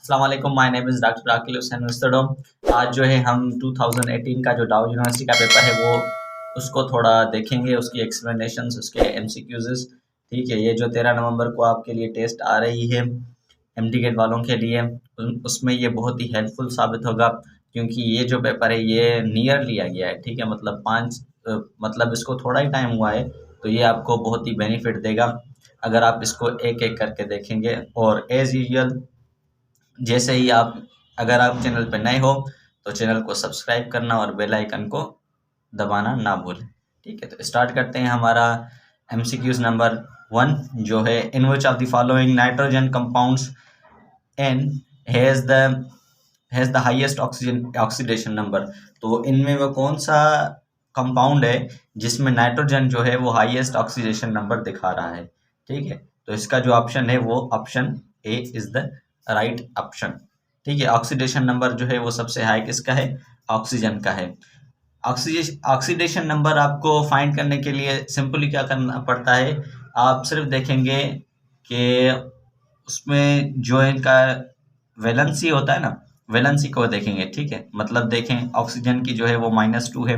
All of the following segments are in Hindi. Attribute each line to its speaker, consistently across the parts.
Speaker 1: अस्सलाम वालेकुम, माय नेम इज़ डॉक्टर आकिल हुसैन मुस्तडो। आज जो है हम 2018 का जो डाउ यूनिवर्सिटी का पेपर है वो उसको थोड़ा देखेंगे, उसकी एक्सप्लेनेशंस, उसके एमसीक्यूज़। ठीक है, ये जो 13 नवंबर को आपके लिए टेस्ट आ रही है एमडी गेट वालों के लिए, उसमें ये बहुत ही हेल्पफुल साबित होगा क्योंकि ये जो पेपर है ये नियर लिया गया है। ठीक है, मतलब मतलब इसको थोड़ा ही टाइम हुआ है, तो ये आपको बहुत ही बेनिफिट देगा अगर आप इसको एक एक करके देखेंगे। और एज़ यूजुअल जैसे ही अगर आप चैनल पर नए हो तो चैनल को सब्सक्राइब करना और बेल आइकन को दबाना ना भूलें। ठीक है, तो स्टार्ट करते हैं। हमारा एमसीक्यूज नंबर 1 जो है, in which of the following nitrogen compounds N has the highest oxidation number. तो इनमें वो कौन सा कंपाउंड है जिसमें नाइट्रोजन जो है वो हाईएस्ट ऑक्सीडेशन नंबर दिखा रहा है। ठीक है, तो इसका जो ऑप्शन है वो option A is the right option. ठीक है, ऑक्सीडेशन नंबर जो है वो सबसे हाई किसका है? ऑक्सीजन का है। ऑक्सीडेशन नंबर आपको फाइंड करने के लिए सिंपली क्या करना पड़ता है, आप सिर्फ देखेंगे कि उसमें जो इनका वैलेंसी होता है ना, वैलेंसी को देखेंगे। ठीक है, मतलब देखें ऑक्सीजन की जो है वो -2 है।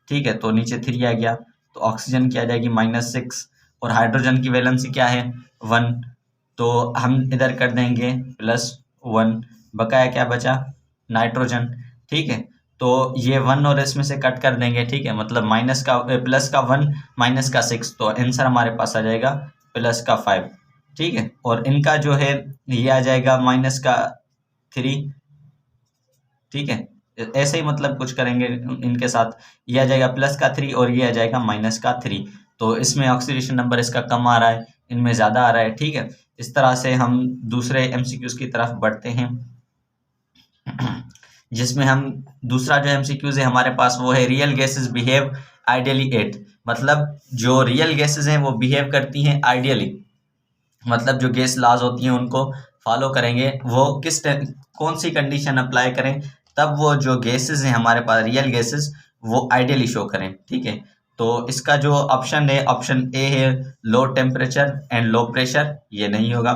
Speaker 1: ठीक है, तो नीचे 3 आ गया, तो ऑक्सीजन की आ जाएगी -6 और हाइड्रोजन की वैलेंसी क्या है? 1, तो हम इधर कर देंगे +1, बकाया क्या बचा? नाइट्रोजन। ठीक है, तो ये 1 और इसमें से कट कर देंगे। ठीक है, मतलब प्लस का 1 माइनस का 6, तो आंसर हमारे पास आ जाएगा प्लस का 5। ठीक है, और इनका जो है ये आ जाएगा माइनस का 3। ठीक है, ऐसे ही मतलब कुछ करेंगे इनके साथ, ये आ जाएगा प्लस का 3 और ये आ जाएगा माइनस का 3। तो इसमें ऑक्सीडेशन नंबर इसका कम आ रहा है, इनमें ज़्यादा आ रहा है। ठीक है, इस तरह से हम दूसरे एमसीक्यूज की तरफ बढ़ते हैं जिसमें हम दूसरा जो एमसीक्यूज है हमारे पास वो है real gases behave ideally at. मतलब जो रियल गैसेस हैं वो बिहेव करती हैं आइडियली, मतलब जो गैस लॉज होती हैं उनको फॉलो करेंगे। वो कौन सी कंडीशन अप्लाई करें तब वो जो गैसेस हैं हमारे पास रियल गैसेस वो आइडियली शो करें। ठीक है, तो इसका जो ऑप्शन है, ऑप्शन ए है low temperature and low pressure, ये नहीं होगा।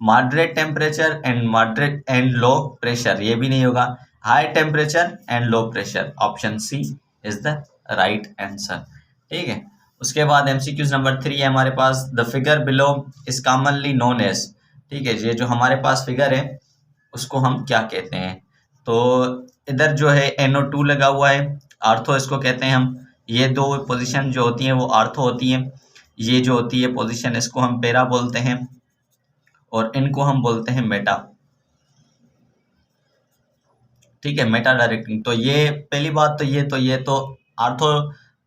Speaker 1: Moderate temperature and low pressure, ये भी नहीं होगा। High temperature and low pressure, option C is the right answer. ठीक है, उसके बाद एमसीक्यूज नंबर 3 है हमारे पास, the figure below is commonly known as. ठीक है, ये जो हमारे पास फिगर है उसको हम क्या कहते हैं? तो इधर जो है NO2 लगा हुआ है, आर्थो इसको कहते हैं हम। ये दो पोजीशन जो होती हैं वो आर्थो होती हैं, ये जो होती है पोजीशन इसको हम पैरा बोलते हैं और इनको हम बोलते हैं मेटा। ठीक है, मेटा डायरेक्टिंग। तो ये पहली बात तो ये तो आर्थो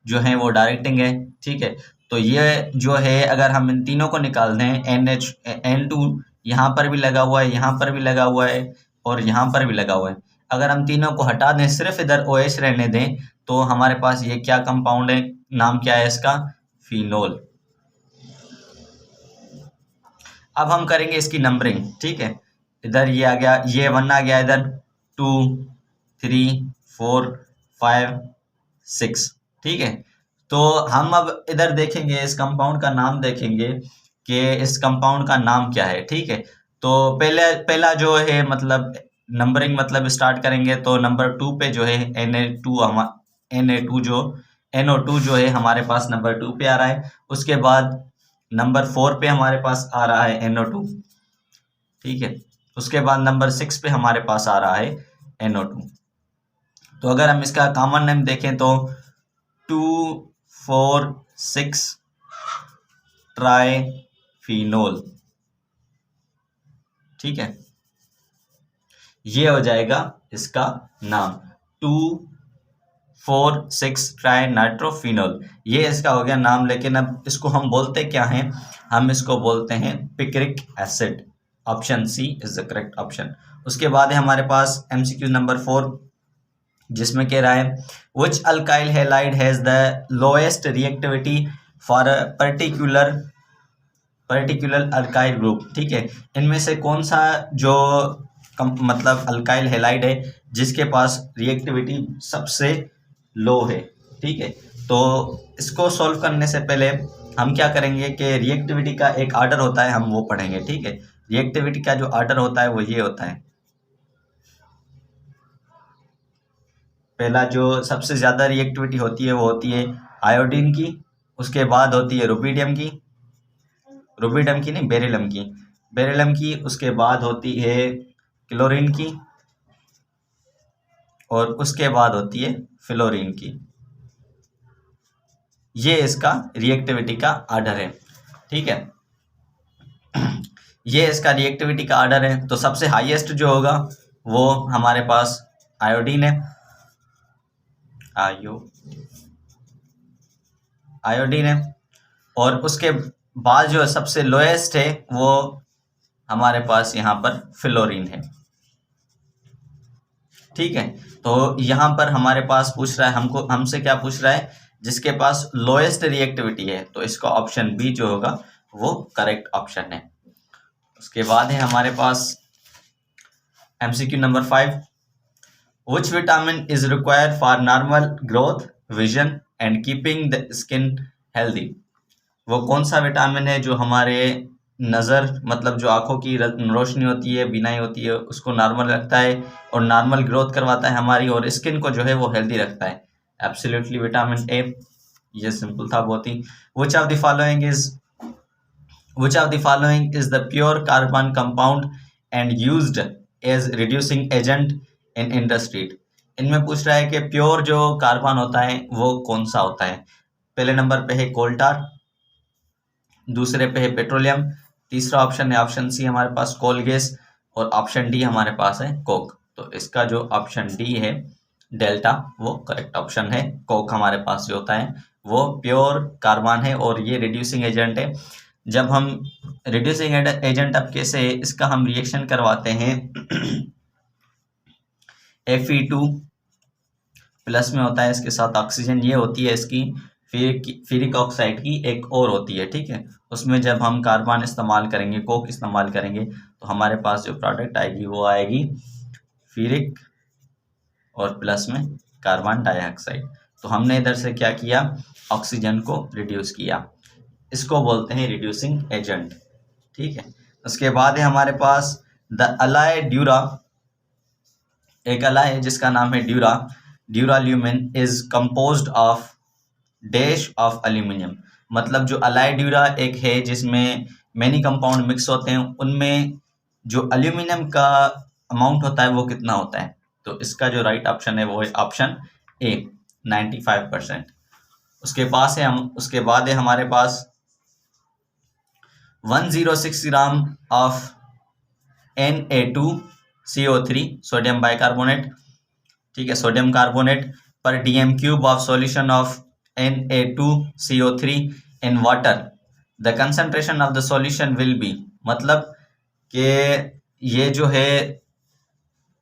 Speaker 1: जो है वो डायरेक्टिंग है। ठीक है, तो ये जो है अगर हम इन तीनों को निकाल दें, N2 यहाँ पर भी लगा हुआ है, यहाँ पर भी लगा हुआ है और यहाँ पर भी लगा हुआ है। अगर हम तीनों को हटा दें, सिर्फ इधर OH रहने दें, तो हमारे पास ये क्या कंपाउंड है? नाम क्या है इसका? फिनोल। अब हम करेंगे इसकी नंबरिंग। ठीक है, इधर ये आ गया, ये 1 आ गया, इधर 2 3 4 5 6। ठीक है, तो हम अब इधर देखेंगे, इस कंपाउंड का नाम देखेंगे कि इस कंपाउंड का नाम क्या है। ठीक है, तो पहला जो है मतलब नंबरिंग मतलब स्टार्ट करेंगे, तो नंबर 2 पे जो है NO2 जो है हमारे पास नंबर 2 पे आ रहा है। उसके बाद नंबर 4 पे हमारे पास आ रहा है NO2। ठीक है, उसके बाद नंबर 6 पे हमारे पास आ रहा है NO2। तो अगर हम इसका कॉमन नेम देखें तो 2 4 6 ट्राइफिनोल। ठीक है, ये हो जाएगा इसका नाम 2 4 6 ट्राई नाइट्रोफिनोल, ये इसका हो गया नाम। लेकिन अब इसको हम बोलते क्या हैं? हम इसको बोलते हैं picric acid. Option C is the correct option. उसके बाद है हमारे पास एमसीक्यू नंबर 4 जिसमें कह रहा है which alkyl halide has the lowest reactivity for a particular alkyl group. ठीक है, इनमें से कौन सा जो मतलब अल्काइल हैलाइड है जिसके पास रिएक्टिविटी सबसे लो है। ठीक है, तो इसको सॉल्व करने से पहले हम क्या करेंगे कि रिएक्टिविटी का एक आर्डर होता है, हम वो पढ़ेंगे। ठीक है, रिएक्टिविटी का जो आर्डर होता है वो ये होता है पहला जो सबसे ज़्यादा रिएक्टिविटी होती है वो होती है आयोडीन की, उसके बाद होती है रुबिडियम की, रुबिडियम की नहीं, बेरिलम की, बेरिलम की, उसके बाद होती है क्लोरीन की, और उसके बाद होती है फ्लोरीन की। ये इसका रिएक्टिविटी का आर्डर है, ठीक है। ये इसका रिएक्टिविटी का आर्डर है। तो सबसे हाईएस्ट जो होगा वो हमारे पास आयोडीन है, आयोडीन है, और उसके बाद जो सबसे लोएस्ट है वो हमारे पास यहाँ पर फ्लोरीन है, ठीक है। तो यहाँ पर हमारे पास पूछ रहा है, हमसे क्या पूछ रहा है, जिसके पास लोएस्ट रिएक्टिविटी है, तो इसका ऑप्शन बी जो होगा वो करेक्ट ऑप्शन है। उसके बाद है हमारे पास MCQ number 5, which vitamin is required for normal growth, vision and keeping the skin healthy? वो कौन सा विटामिन है जो हमारे नज़र, मतलब जो आंखों की रोशनी होती है, बीनाई होती है, उसको नॉर्मल रखता है और नॉर्मल ग्रोथ करवाता है हमारी, और स्किन को जो है वो हेल्दी रखता है? Absolutely vitamin A. ये सिंपल था बहुत ही। Which of the following is the pure carbon compound and used as reducing agent in industry? इनमें पूछ रहा है कि प्योर जो कार्बन होता है वो कौन सा होता है। पहले नंबर पे है कोल टार, दूसरे पे है पेट्रोलियम, तीसरा ऑप्शन है ऑप्शन सी हमारे पास कोल गैस, और ऑप्शन डी हमारे पास है कोक। तो इसका जो ऑप्शन डी है डेल्टा वो करेक्ट ऑप्शन है। कोक हमारे पास जो होता है वो प्योर कार्बन है और ये रिड्यूसिंग एजेंट है। जब हम रिड्यूसिंग एजेंट अब कैसे इसका हम रिएक्शन करवाते हैं Fe2 प्लस में होता है, इसके साथ ऑक्सीजन, ये होती है इसकी फेरिक ऑक्साइड की एक और होती है, ठीक है। उसमें जब हम कार्बन इस्तेमाल करेंगे, कोक इस्तेमाल करेंगे, तो हमारे पास जो प्रोडक्ट आएगी वो आएगी फेरिक और प्लस में कार्बन डाइऑक्साइड। तो हमने इधर से क्या किया, ऑक्सीजन को रिड्यूस किया, इसको बोलते हैं रिड्यूसिंग एजेंट, ठीक है। उसके बाद है हमारे पास द अलाय ड्यूरा, एक अलाय है जिसका नाम है dura, duralumin is composed of dash of aluminium. मतलब जो अलाय ड्यूरा एक है जिसमें मैनी कंपाउंड मिक्स होते हैं, उनमें जो एल्यूमिनियम का अमाउंट होता है वो कितना होता है। तो इसका जो राइट ऑप्शन है वो है ऑप्शन ए, 95%। उसके बाद है हमारे पास 106 gram of Na2CO3 sodium bicarbonate, ठीक है, सोडियम कार्बोनेट पर dm³ of solution of Na2CO3 in water, the concentration of the solution will be. मतलब कि ये जो है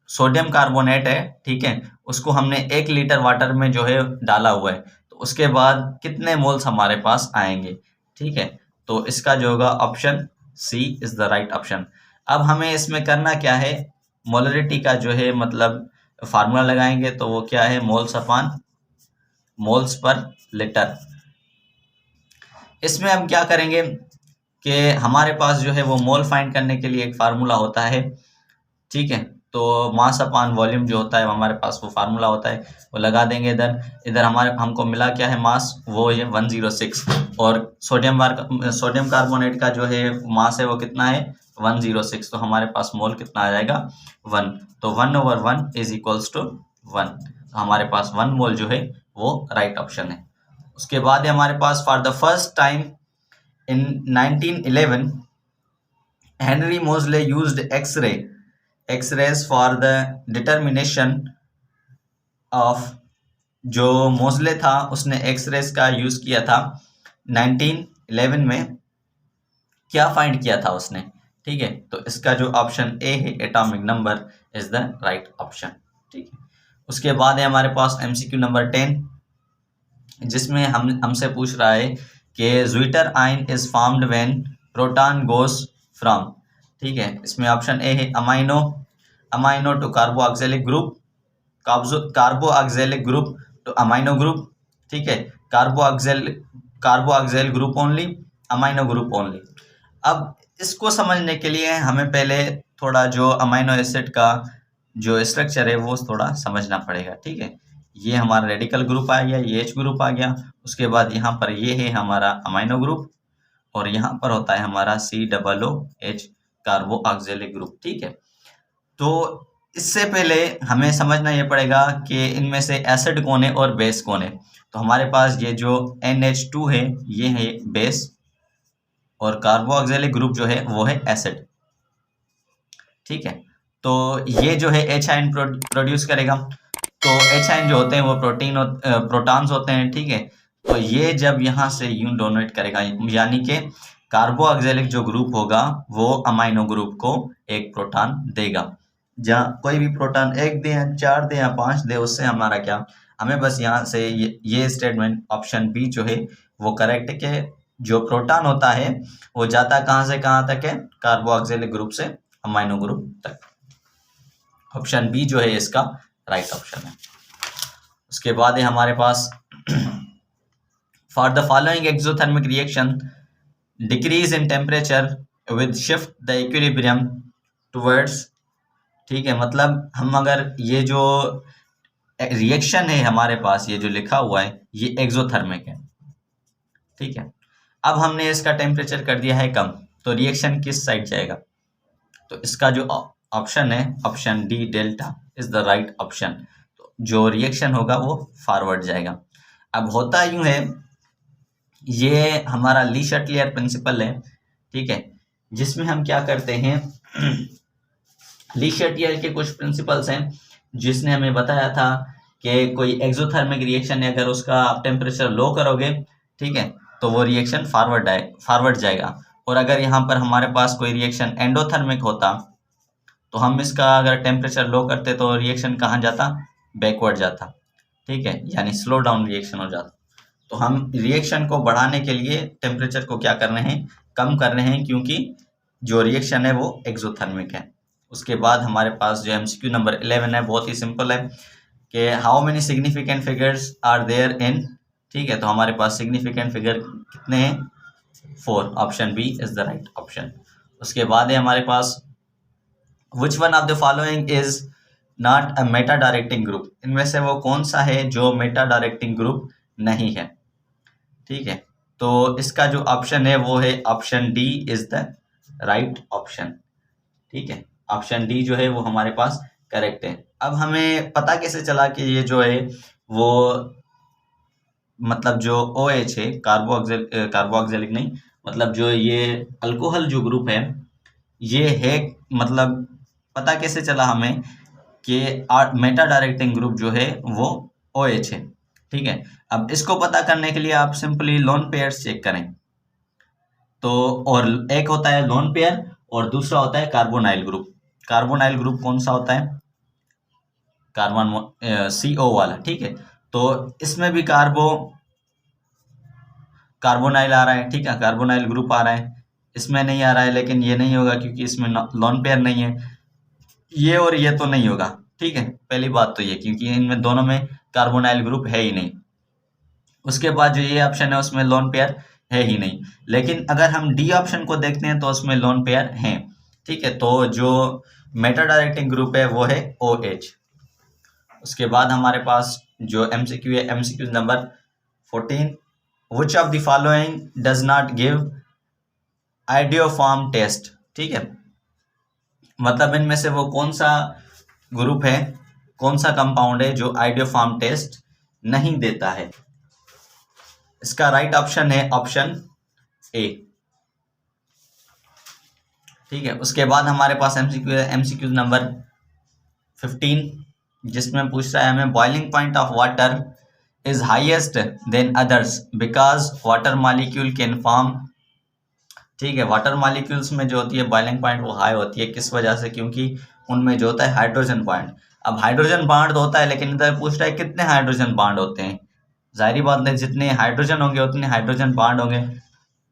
Speaker 1: सोडियम कार्बोनेट है, ठीक है, उसको हमने 1 लीटर वाटर में जो है डाला हुआ है, तो उसके बाद कितने मोल्स हमारे पास आएंगे, ठीक है। तो इसका जो होगा option C is the right option. अब हमें इसमें करना क्या है, मोलरिटी का जो है मतलब फार्मूला लगाएंगे, तो वो क्या है, moles upon moles per litre. इसमें हम क्या करेंगे कि हमारे पास जो है वो मोल फाइंड करने के लिए एक फार्मूला होता है, ठीक है। तो मास अपॉन वॉल्यूम जो होता है हमारे पास वो फार्मूला होता है, वो लगा देंगे इधर। इधर हमको मिला क्या है मास, वो ये 106, और सोडियम कार्बोनेट का जो है मास है वो कितना है 106, तो हमारे पास मोल कितना आ जाएगा 1। तो 1/1 इज इक्वल्स टू 1, तो हमारे पास 1 मोल जो है वो राइट ऑप्शन है। उसके बाद हमारे पास for the first time in 1911 Henry Moseley used X rays for the determination of, जो मोजले था उसने एक्सरेज का यूज किया था 1911 में, क्या फाइंड किया था उसने, ठीक है। तो इसका जो ऑप्शन ए है atomic number is the right option, ठीक है। उसके बाद है हमारे पास MCQ नंबर 10, जिसमें हमसे पूछ रहा है कि zwitterion is formed when proton goes from, ठीक है। इसमें ऑप्शन ए है amino to carboxylic group, carboxylic group to amino group, ठीक है, carboxyl group only, amino group only. अब इसको समझने के लिए हमें पहले थोड़ा जो अमाइनो एसिड का जो स्ट्रक्चर है वो थोड़ा समझना पड़ेगा, ठीक है। ये हमारा रेडिकल ग्रुप आ गया, ये H ग्रुप आ गया। उसके बाद यहाँ पर ये है हमारा अमाइनो ग्रुप और यहाँ पर होता है हमारा COOH कार्बो ऑक्जेलिक ग्रुप। ठीक है, तो इससे पहले हमें समझना ये पड़ेगा कि इनमें से एसिड कौन है और बेस कौन है। तो हमारे पास ये जो NH2 है ये है बेस और कार्बो ऑक्जेलिक ग्रुप जो है वो है एसिड। ठीक है, तो ये जो है H आयन प्रोड्यूस करेगा। तो H आयन जो होते हैं वो प्रोटॉन्स होते हैं। ठीक है, तो ये जब यहाँ से यूं डोनेट करेगा, यानी कि कार्बो ऑक्जेलिक जो ग्रुप होगा वो अमाइनो ग्रुप को एक प्रोटॉन देगा। जहाँ कोई भी प्रोटॉन एक दे या 4 दे या 5 दे, उससे हमारा क्या, हमें बस यहाँ से ये स्टेटमेंट ऑप्शन बी जो है वो करेक्ट है कि जो प्रोटॉन होता है वो जाता कहाँ से कहाँ तक है, कार्बो ऑक्जेलिक ग्रुप से अमाइनो ग्रुप तक। ऑप्शन बी जो है इसका राइट ऑप्शन है। उसके बाद है हमारे पास for the following exothermic reaction decrease in temperature with shift the equilibrium towards. ठीक है, मतलब हम अगर ये जो रिएक्शन है हमारे पास ये जो लिखा हुआ है ये एक्सोथर्मिक है। ठीक है, अब हमने इसका टेम्परेचर कर दिया है कम, तो रिएक्शन किस साइड जाएगा? तो इसका जो ऑप्शन है option D delta is the right option. तो जो रिएक्शन होगा वो फॉरवर्ड जाएगा। अब होता यूं है, ये हमारा ली शटलियर प्रिंसिपल है। ठीक है, जिसमें हम क्या करते हैं ली शटलियर के कुछ प्रिंसिपल्स हैं जिसने हमें बताया था कि कोई एक्सोथर्मिक रिएक्शन है, अगर उसका आप टेम्परेचर लो करोगे, ठीक है, तो वो रिएक्शन फॉरवर्ड जाएगा। और अगर यहाँ पर हमारे पास कोई रिएक्शन एंडोथर्मिक होता तो हम इसका अगर टेम्परेचर लो करते तो रिएक्शन कहाँ जाता, बैकवर्ड जाता। ठीक है, यानी स्लो डाउन रिएक्शन हो जाता। तो हम रिएक्शन को बढ़ाने के लिए टेम्परेचर को क्या कर रहे हैं, कम कर रहे हैं, क्योंकि जो रिएक्शन है वो एक्सोथर्मिक है। उसके बाद हमारे पास जो MCQ नंबर 11 है बहुत ही सिंपल है कि how many significant figures are there in. ठीक है, तो हमारे पास सिग्निफिकेंट फिगर कितने हैं, 4। Option B is the right option. उसके बाद है हमारे पास which one of the following is not a meta directing group. इनमें से वो कौन सा है जो मेटा डायरेक्टिंग ग्रुप नहीं है? ठीक है, तो इसका जो ऑप्शन है वो है option D is the right option. ठीक है, ऑप्शन डी जो है वो हमारे पास करेक्ट है। अब हमें पता कैसे चला कि ये जो है वो मतलब जो OH है कार्बो ऑक्जेलिक नहीं, मतलब जो ये अल्कोहल जो ग्रुप है ये है, मतलब पता कैसे चला हमें कि मेटा डायरेक्टिंग ग्रुप जो है वो OH है। ठीक है, अब इसको पता करने के लिए आप सिंपली लोन पेयर्स चेक करें। तो और एक होता है लोन पेयर और दूसरा होता है कार्बोनाइल ग्रुप। कार्बोनाइल ग्रुप कौन सा होता है, कार्बन CO वाला। ठीक है, तो इसमें भी कार्बोनाइल आ रहा है। ठीक है, कार्बोनाइल ग्रुप आ रहा है, इसमें नहीं आ रहा है, लेकिन ये नहीं होगा क्योंकि इसमें लोन पेयर नहीं है। ये और ये तो नहीं होगा। ठीक है, पहली बात तो ये, क्योंकि इनमें दोनों में कार्बोनाइल ग्रुप है ही नहीं। उसके बाद जो ये ऑप्शन है उसमें लोन पेयर है ही नहीं। लेकिन अगर हम डी ऑप्शन को देखते हैं तो उसमें लोन पेयर हैं। ठीक है, तो जो मेटा डायरेक्टिंग ग्रुप है वो है OH। उसके बाद हमारे पास जो MCQ है MCQ number 14, which of the following does not give iodoform test. ठीक है, मतलब इनमें से वो कौन सा ग्रुप है, कौन सा कंपाउंड है जो आइडियोफॉर्म टेस्ट नहीं देता है? इसका राइट ऑप्शन है ऑप्शन ए। ठीक है, उसके बाद हमारे पास MCQ नंबर 15, जिसमें पूछ रहा है हमें boiling point of water is highest than others because water molecule can form. ठीक है, वाटर मॉलिक्यूल्स में जो होती है बॉइलिंग पॉइंट वो हाई होती है, किस वजह से? क्योंकि उनमें जो होता है हाइड्रोजन बॉन्ड। अब हाइड्रोजन बॉन्ड तो होता है, लेकिन इधर पूछ रहा है कितने हाइड्रोजन बॉन्ड होते हैं। जाहिर बात है जितने हाइड्रोजन होंगे उतने हाइड्रोजन बॉन्ड होंगे।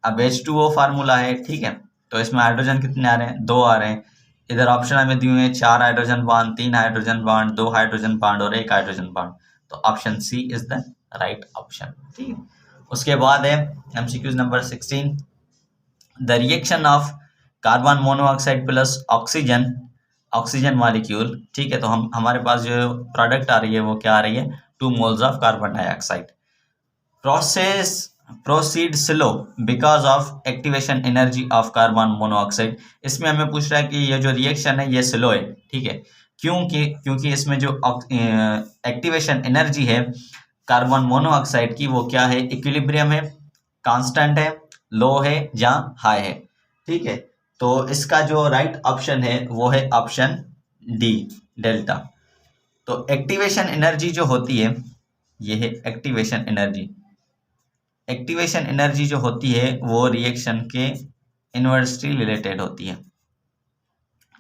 Speaker 1: अब H2O फार्मूला है। ठीक है, तो इसमें हाइड्रोजन कितने आ रहे हैं, 2 आ रहे हैं। इधर ऑप्शन हमें दिए हुए हैं 4 hydrogen bond, 3 hydrogen bond, 2 hydrogen bond और 1 हाइड्रोजन बॉन्ड। तो option C is the right option. ठीक है, उसके बाद है MCQ number 16, the reaction of carbon monoxide plus oxygen molecule. ठीक है, तो हमारे पास जो प्रोडक्ट आ रही है वो क्या आ रही है, 2 moles of carbon dioxide. Proceed slow because of activation energy of carbon monoxide. इसमें हमें पूछ रहा है कि ये जो रिएक्शन है ये स्लो है, ठीक है, क्योंकि इसमें जो एक्टिवेशन एनर्जी है कार्बन मोनोऑक्साइड की वो क्या है, इक्विलिब्रियम है, कांस्टेंट है, लो है या हाई है, ठीक है। तो इसका जो राइट ऑप्शन है वो है ऑप्शन डी, डेल्टा। तो एक्टिवेशन एनर्जी जो होती है ये है एक्टिवेशन एनर्जी। एक्टिवेशन एनर्जी जो होती है वो रिएक्शन के इन्वर्सली रिलेटेड होती है,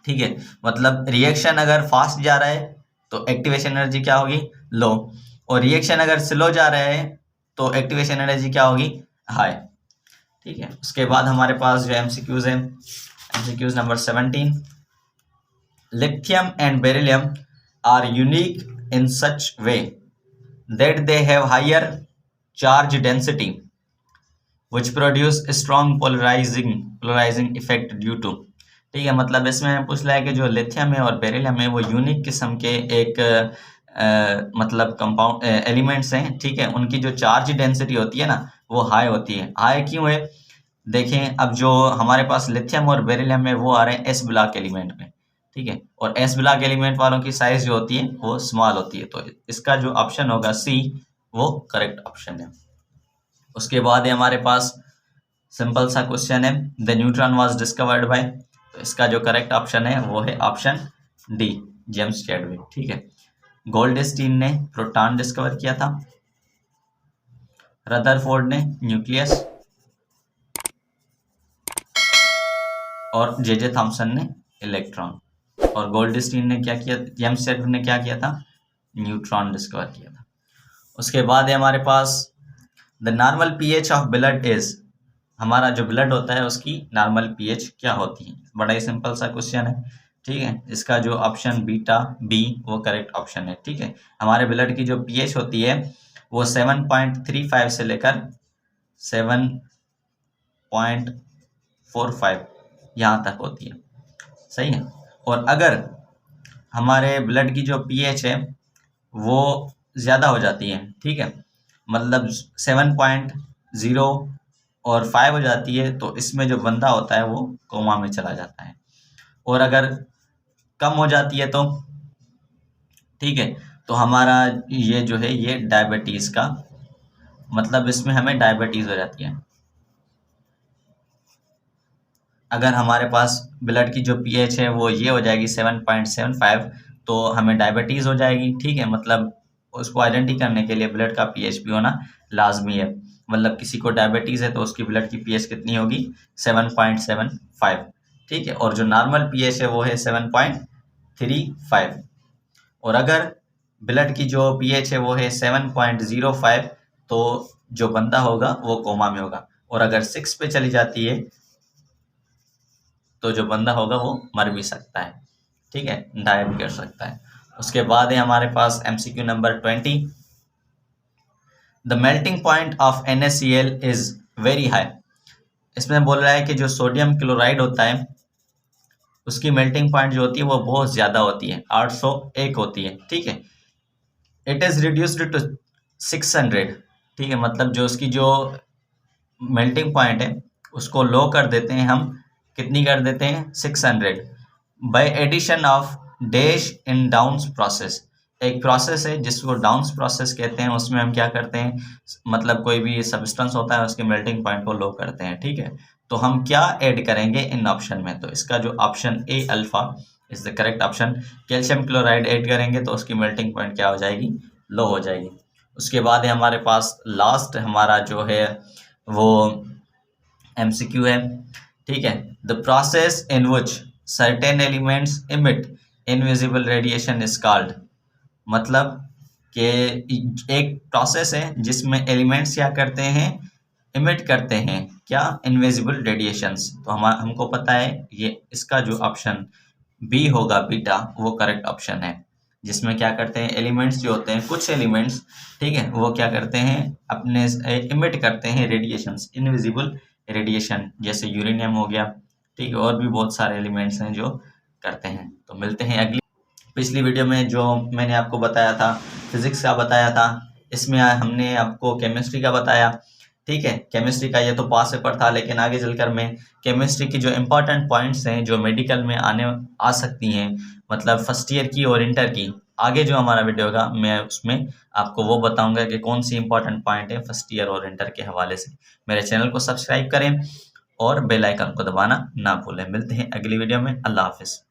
Speaker 1: ठीक है। मतलब रिएक्शन अगर फास्ट जा रहा है तो एक्टिवेशन एनर्जी क्या होगी, लो, और रिएक्शन अगर स्लो जा रहा है तो एक्टिवेशन एनर्जी क्या होगी, हाई, ठीक है। उसके बाद हमारे पास जो एमसीक्यूज है, MCQs number 17, lithium and beryllium are unique in such way that they have higher charge density which produce strong polarizing effect due to, ठीक है। मतलब इसमें पूछ रहा है कि जो लिथियम है और बेरिलियम है वो यूनिक किस्म के एक मतलब कंपाउंड एलिमेंट्स हैं, ठीक है। उनकी जो चार्ज डेंसिटी होती है ना वो हाई होती है। हाई क्यों है, देखें, अब जो हमारे पास लिथियम और बेरिलियम है वो आ रहे हैं एस ब्लॉक एलिमेंट में, ठीक है, और एस ब्लॉक एलिमेंट वालों की साइज जो होती है वो स्मॉल होती है। तो इसका जो ऑप्शन होगा सी वो करेक्ट ऑप्शन है। उसके बाद हमारे पास सिंपल सा क्वेश्चन है, the neutron was discovered by, तो इसका जो करेक्ट ऑप्शन है वो है ऑप्शन डी, जेम्स चैडविक, ठीक है। गोल्डस्टीन ने प्रोटॉन डिस्कवर किया था, रदरफोर्ड ने न्यूक्लियस, और जे थॉमसन ने इलेक्ट्रॉन, और गोल्डस्टीन ने क्या किया, जेम्स चैडविक ने क्या किया था, न्यूट्रॉन डिस्कवर किया था। उसके बाद है हमारे पास the normal pH of blood is, हमारा जो ब्लड होता है उसकी नॉर्मल पीएच क्या होती है। बड़ा ही सिंपल सा क्वेश्चन है, ठीक है। इसका जो ऑप्शन बीटा बी वो करेक्ट ऑप्शन है, ठीक है। हमारे ब्लड की जो पीएच होती है वो 7.35 से लेकर 7.45 यहाँ तक होती है, सही है। और अगर हमारे ब्लड की जो पीएच है वो ज़्यादा हो जाती है, ठीक है, मतलब 7.0 और 5 हो जाती है तो इसमें जो बंदा होता है वो कोमा में चला जाता है। और अगर कम हो जाती है तो, ठीक है, तो हमारा ये जो है ये डायबिटीज़ का, मतलब इसमें हमें डायबिटीज़ हो जाती है। अगर हमारे पास ब्लड की जो पीएच है वो ये हो जाएगी 7.75 तो हमें डायबिटीज़ हो जाएगी, ठीक है। मतलब उसको आइडेंटिटी करने के लिए ब्लड का पीएच भी होना लाजमी है। मतलब किसी को डायबिटीज़ है तो उसकी ब्लड की पीएच कितनी होगी, 7.75, ठीक है। और जो नॉर्मल पीएच है वो है 7.35, और अगर ब्लड की जो पीएच है वो है 7.05 तो जो बंदा होगा वो कोमा में होगा, और अगर 6 पे चली जाती है तो जो बंदा होगा वो मर भी सकता है, ठीक है, डाई भी कर सकता है। उसके बाद है हमारे पास MCQ number 20, the melting point of NaCl is very high. इसमें बोल रहा है कि जो सोडियम क्लोराइड होता है उसकी मेल्टिंग पॉइंट जो होती है वो बहुत ज़्यादा होती है, 801 होती है, ठीक है। इट इज़ रिड्यूस्ड टू 600, ठीक है, मतलब जो उसकी जो मेल्टिंग पॉइंट है उसको लो कर देते हैं हम, कितनी कर देते हैं, 600, by addition of dash in Downs process. एक प्रोसेस है जिसको डाउन्स प्रोसेस कहते हैं, उसमें हम क्या करते हैं, मतलब कोई भी सब्सटेंस होता है उसके मेल्टिंग पॉइंट को लो करते हैं, ठीक है। तो हम क्या ऐड करेंगे इन ऑप्शन में, तो इसका जो option A alpha is the correct option. Calcium chloride add करेंगे तो उसकी मेल्टिंग पॉइंट क्या हो जाएगी, लो हो जाएगी। उसके बाद है हमारे पास लास्ट हमारा जो है वो MCQ है, ठीक है। The process in which certain elements emit invisible radiation is called, मतलब कि एक प्रोसेस है जिसमें एलिमेंट्स क्या करते हैं, इमिट करते हैं क्या, इनविजिबल रेडिएशंस। तो हमको पता है ये इसका जो ऑप्शन बी होगा बीटा वो करेक्ट ऑप्शन है, जिसमें क्या करते हैं एलिमेंट्स जो होते हैं, कुछ एलिमेंट्स, ठीक है, वो क्या करते हैं अपने इमिट करते हैं रेडिएशंस, इनविजिबल रेडिएशन, जैसे यूरेनियम हो गया, ठीक है, और भी बहुत सारे एलिमेंट्स हैं जो करते हैं। तो मिलते हैं अगली पिछली वीडियो में जो मैंने आपको बताया था, फिजिक्स का बताया था, इसमें हमने आपको केमिस्ट्री का बताया। ठीक है, केमिस्ट्री का ये तो पास पेपर था, लेकिन आगे चलकर मैं केमिस्ट्री की जो इम्पोर्टेंट पॉइंट्स हैं जो मेडिकल में आ सकती हैं, मतलब फर्स्ट ईयर की और इंटर की, आगे जो हमारा वीडियो होगा मैं उसमें आपको वो बताऊंगा कि कौन सी इंपॉर्टेंट पॉइंट है फर्स्ट ईयर और इंटर के हवाले से। मेरे चैनल को सब्सक्राइब करें और बेल आइकन को दबाना ना भूलें। मिलते हैं अगली वीडियो में। अल्लाह हाफिज़।